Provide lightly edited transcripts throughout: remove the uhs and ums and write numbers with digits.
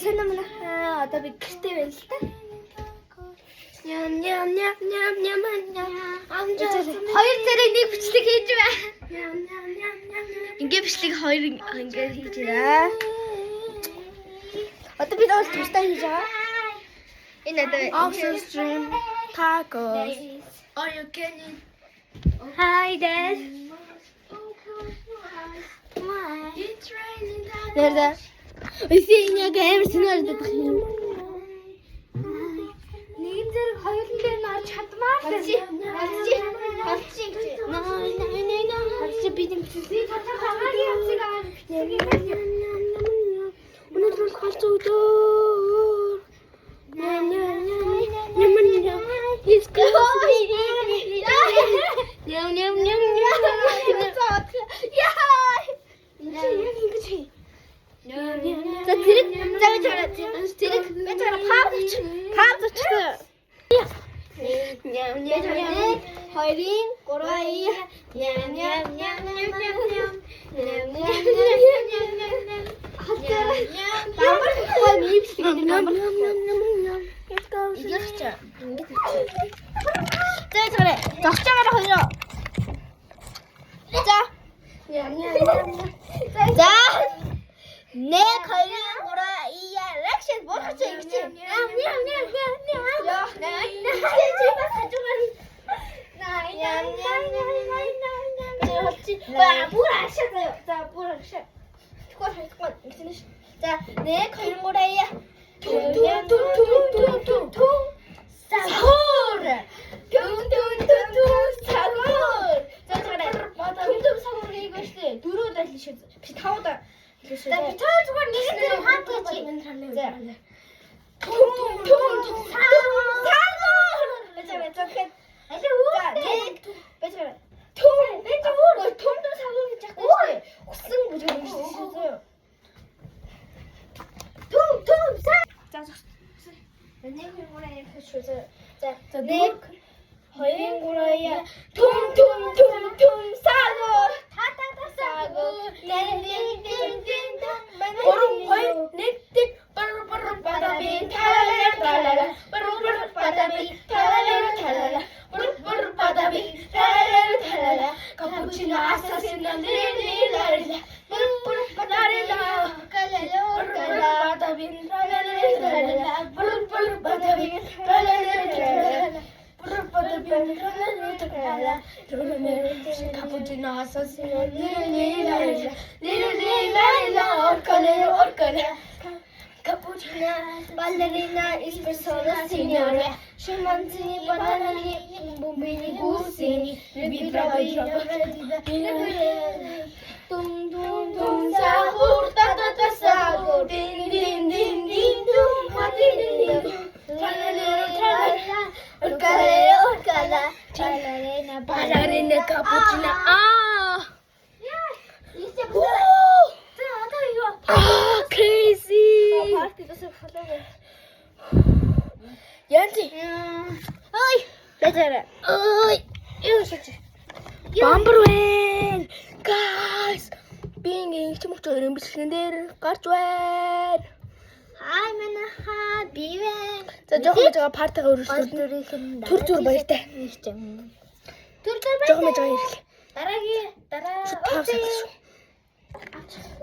сайн юм аа. Одоо би гэртээ байна л та. Ням. Амжаа. Хоёр зэрэг нэг бичлэг хийж бай. Ингээ бичлэг хоёр ингээ хийж байна. Одоо би өөр тустай хийж байгаа. Энэ одоо Ocean Stream Tacos. Are you kidding? Hi Dad. It's raining down. Nerede? Üstüne ya gelmesin nerede bakayım. Neyim zarı hayırlı bir nar çatmaz. Hadi. Hadi benim sizi katar yapsın. Bunu da kaçırdı. He's close. Hayrin, Koray, 내 걸린 거라 이야 렉션 뭐 하지 이거지 야 제발 가져가리 뭘 아셨어요? 자, 뭘 아셨어요? 자, 내 걸린 거라 이야 퉁퉁퉁퉁퉁퉁 사골 퉁퉁퉁퉁 사골 자, 그래 퉁퉁 사골 이것이 두루 달리셔 비타오다 나 비타오 주고 니들 함께 자 퉁퉁퉁퉁 사골 자, 통도 사골이 자꾸 옥승 부정이 있어요. 통통 사. 자, 내 고라야 그쳐서 자, 내 고라야 통통통통 사골 타타타 사골 땡땡땡땡 바로 거의 넥틱 바로 바다비 탈랄랄랄라 바로 바다비 탈랄랄랄라 바로 바다비 탈랄랄랄라 카푸치노 아사시노 리리라리라 바로 바다리라 칼랄랄라 바다비 탈랄랄랄라 바로 바다비 탈랄랄랄라 바로 바다비 탈랄랄랄라 카푸치노 아사시노 리리라리라 리리라리라 orcale Cappuccina, ballerina, espressona, signore Scimmanzini, bananini, bombini, gustini Le brava, Tum tum tum, sahur, ta sahur Din din din din dum, din din Tralala, orcale, ballerina, cappuccina crazy! Yanti! Oi! Better! Oi! Bomberman! Guys! Binging чимэгчээр өмчлөн дээр гарч байна. Хай мэн хаа бивэн. За жоохон байгаа партигаа өргөжлөө. Түр зүр баяртай. Түр зүр баяртай. Жоохон байгаа ирэх. Дараагийн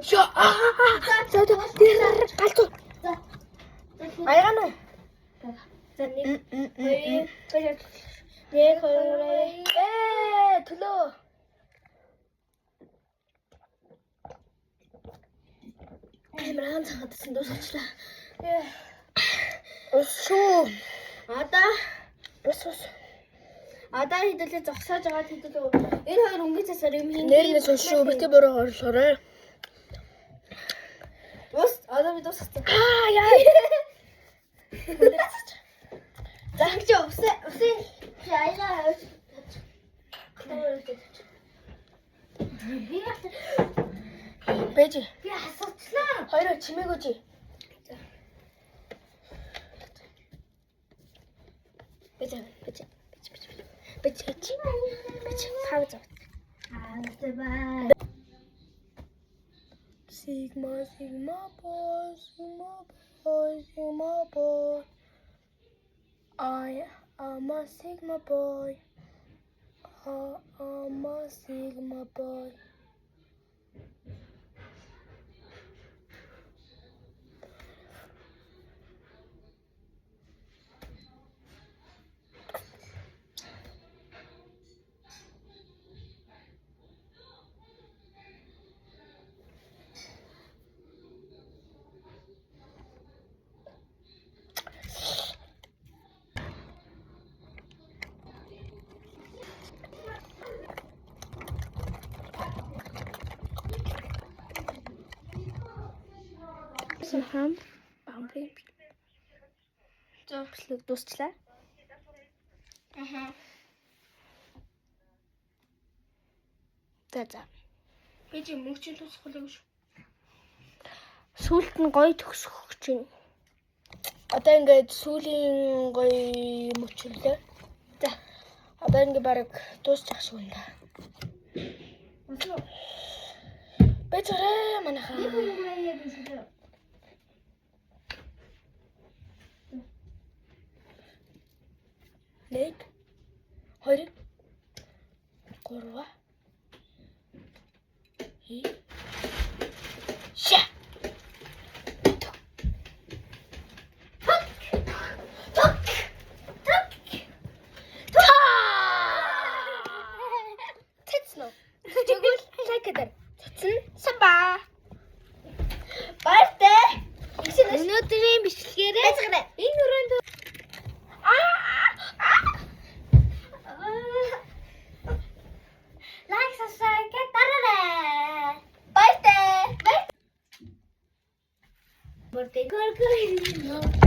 Шо за галзуу аяана за нэг хоёр төлөө камеран цагаатсан дуусчлаа өсөө одоо хэдүүлээ зогсоож байгаа хэдүүлээ энэ хоёр өнгө цасаар юм хин нэрнээс өшөө битээ бороо орлоорой одоо би дуусчихсан. Яа. Загч усын яйла. Бэж. Би асуучлаа. Хоёроо чимээгөөж. Бэж. Пауза. Sigma, boss. I am a Sigma boy. I am a Sigma boy. Сахам бамбри. Бичлэг дуусчлаа. За. Би чи мөнгөчийн тусах болов шүү. Сүүлд нь гоё төгсөх чинь. Одоо ингээд сүүлийн гоё мөчлөө. За. Одоо ингээд баг дуусчих шиг байна. Бэцэрэ манайхаа. Нэг 2 3 Ша. Тэцнэ. Тэгвэл лайкадэр. Тэцэн самба. Баяртай. Өнөөдрийн бичлэгээрээ энэ өрөөнд лайк subscribe дараарай. Баяртай. Бүртээ гөргөр.